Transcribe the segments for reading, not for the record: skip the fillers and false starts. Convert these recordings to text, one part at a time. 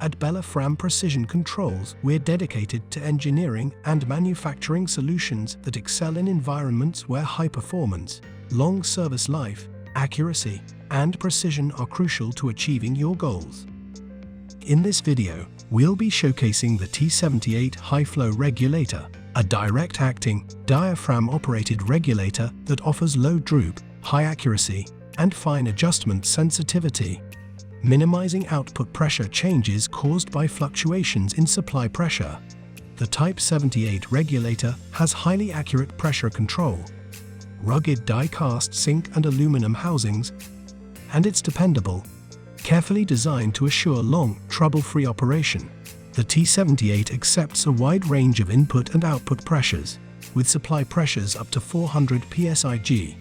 At Bellofram Precision Controls, we're dedicated to engineering and manufacturing solutions that excel in environments where high performance, long service life, accuracy, and precision are crucial to achieving your goals. In this video, we'll be showcasing the T78 High Flow Regulator, a direct-acting, diaphragm-operated regulator that offers low droop, high accuracy, and fine adjustment sensitivity, minimizing output pressure changes caused by fluctuations in supply pressure. The Type 78 regulator has highly accurate pressure control, rugged die-cast zinc and aluminum housings, and it's dependable, carefully designed to assure long, trouble-free operation. The T78 accepts a wide range of input and output pressures, with supply pressures up to 400 psig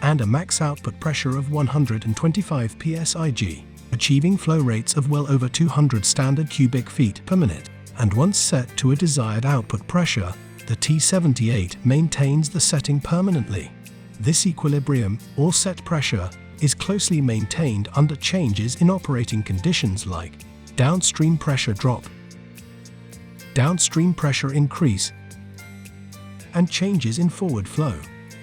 and a max output pressure of 125 psig, achieving flow rates of well over 200 standard cubic feet per minute. And once set to a desired output pressure, the T78 maintains the setting permanently. This equilibrium, or set pressure, is closely maintained under changes in operating conditions like downstream pressure drop, downstream pressure increase, and changes in forward flow.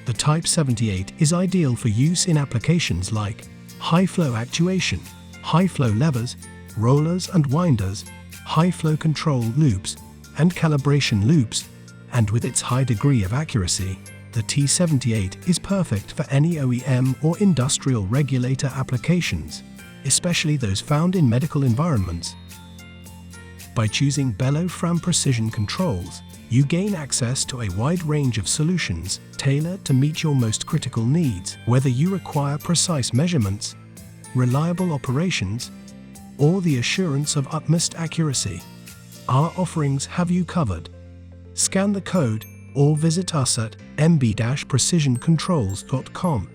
The Type 78 is ideal for use in applications like high flow actuation, high flow levers, rollers and winders, high flow control loops, and calibration loops, and with its high degree of accuracy, the T78 is perfect for any OEM or industrial regulator applications, especially those found in medical environments. By choosing Bellofram Precision Controls, you gain access to a wide range of solutions tailored to meet your most critical needs, whether you require precise measurements, reliable operations, or the assurance of utmost accuracy. Our offerings have you covered. Scan the code or visit us at mb-precisioncontrols.com.